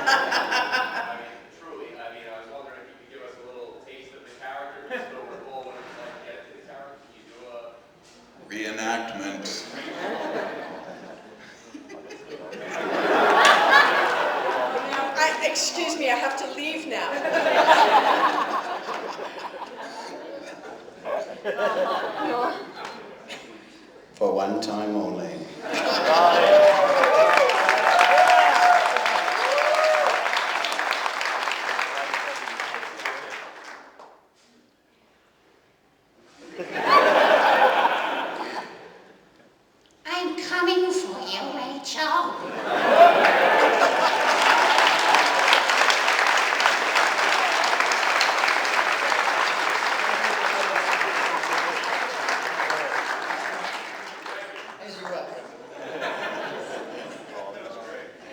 I mean, truly. I mean, I was wondering if you could give us a little taste of the character, just to recall what it was like to get into the character. Can you do a reenactment? Excuse me, I have to leave now. For one time only. I'm coming for you, Rachel.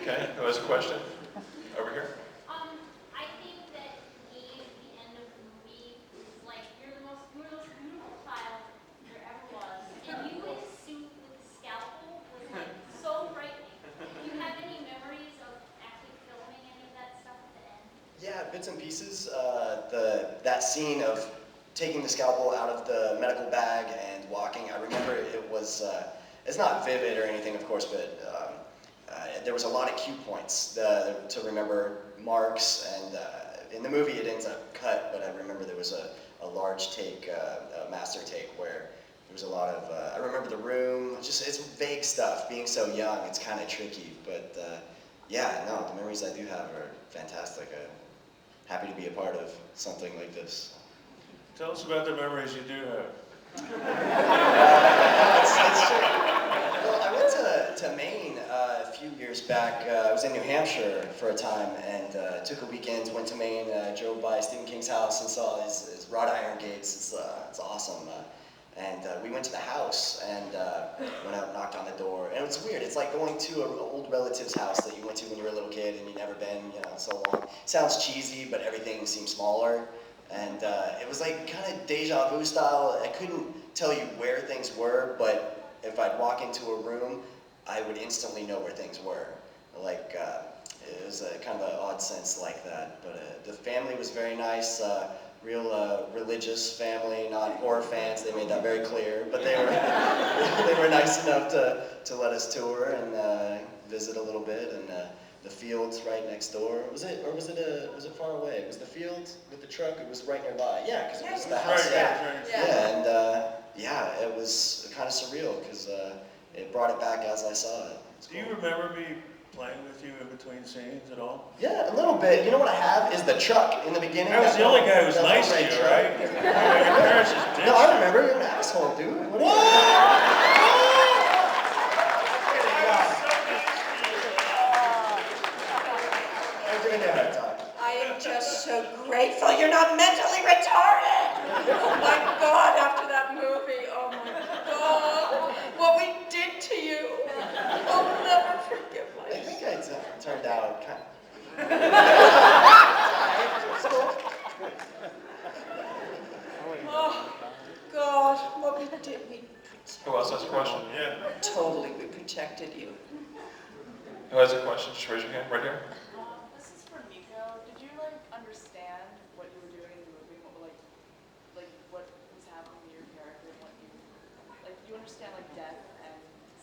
Okay, who has a question? Over here. I think that Eve, the end of the movie, is like, you were the most beautiful child there ever was. And you in a suit with a scalpel was like so frightening. Do you have any memories of actually filming any of that stuff at the end? Yeah, bits and pieces. That scene of taking the scalpel out of the medical bag and walking, I remember it was, it's not vivid or anything, of course, but there was a lot of cue points to remember marks, and in the movie it ends up cut, but I remember there was a large take, a master take, where there was a lot of, I remember the room, just it's vague stuff. Being so young, it's kind of tricky, but yeah, no, the memories I do have are fantastic. I'm happy to be a part of something like this. Tell us about the memories you do have. It's true. Well, I went to Maine a few years back. I was in New Hampshire for a time and took a weekend, went to Maine, drove by Stephen King's house and saw his wrought iron gates. It's awesome. And we went to the house and went out and knocked on the door. And it's weird. It's like going to an old relative's house that you went to when you were a little kid and you'd never been, so long. Sounds cheesy, but everything seems smaller. And it was like kind of deja vu style. I couldn't tell you where things were, but if I'd walk into a room, I would instantly know where things were. Like, it was a kind of an odd sense like that. But the family was very nice, real religious family, not horror fans. They made that very clear. But they were nice enough to let us tour and visit a little bit. And the field's right next door. Was it far away? It was the field with the truck. It was right nearby. Yeah, because it was the house. Right, yeah, and yeah, it was kind of surreal because it brought it back as I saw it. Do you remember me playing with you in between scenes at all? Yeah, a little bit. You know what I have is the truck in the beginning. I was the only guy who was nice to you, right? Your parents just ditched No, I you. remember. You're an asshole, dude. What? I am just so grateful you're not mentally retarded. Oh my God, after that movie, oh my God, what we did to you. I'll never forgive I myself. think I turned out kind of... Oh God, what we did, we Who else has a question? Yeah. totally, we protected you. Who has a question? Just raise your hand right here. This is for MIKO. Did you understand what you were doing in the movie? What was happening to your character? And what you do you understand death and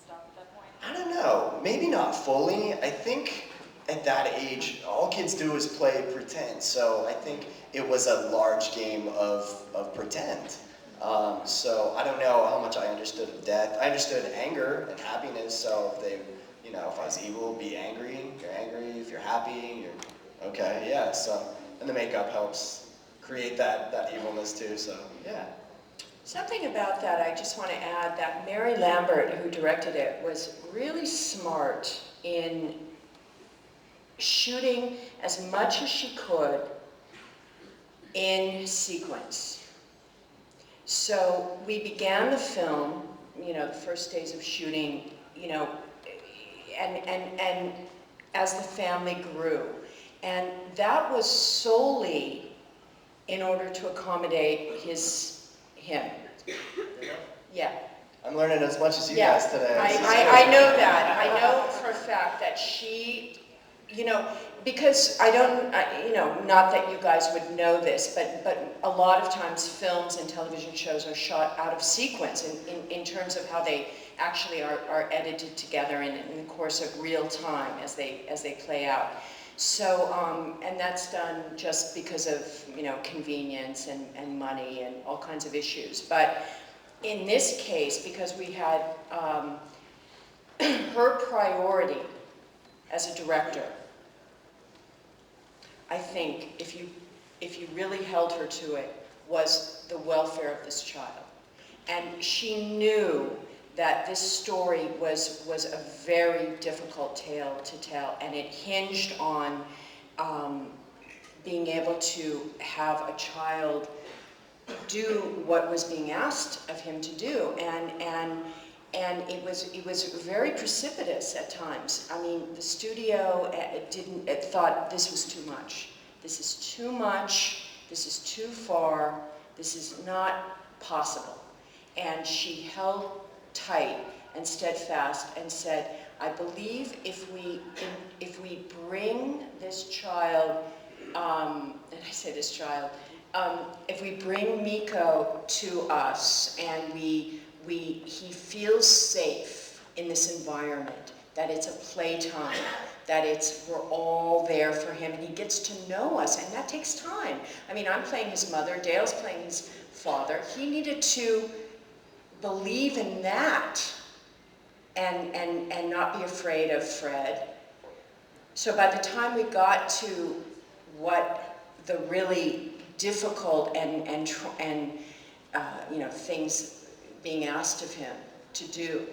stuff at that point? I don't know. Maybe not fully. I think at that age, all kids do is play pretend. So I think it was a large game of pretend. So I don't know how much I understood of death. I understood anger and happiness. So if they, if I was evil, be angry. If you're angry, if you're happy, you're okay. Yeah. So and the makeup helps create that evilness too. So yeah. Something about that I just want to add that Mary Lambert, who directed it, was really smart in shooting as much as she could in sequence. So we began the film, the first days of shooting, and as the family grew. And that was solely in order to accommodate him. Yeah. I'm learning as much as you guys today. I know that. I know for a fact that she you know, because I don't, you know, not that you guys would know this, but a lot of times films and television shows are shot out of sequence in terms of how they actually are edited together in the course of real time as they play out. So, and that's done just because of, you know, convenience and money and all kinds of issues. But in this case, because we had her priority as a director, I think if you really held her to it, was the welfare of this child. And she knew that this story was a very difficult tale to tell, and it hinged on being able to have a child do what was being asked of him to do, and it was very precipitous at times. I mean, the studio thought this was too much. This is too much. This is too far. This is not possible. And she held tight and steadfast and said, I believe if we bring this child, and I say this child, if we bring MIKO to us and he feels safe in this environment, that it's a playtime, that we're all there for him, and he gets to know us, and that takes time. I mean, I'm playing his mother, Dale's playing his father. He needed to believe in that and not be afraid of Fred. So by the time we got to what the really difficult and you know, things being asked of him to do,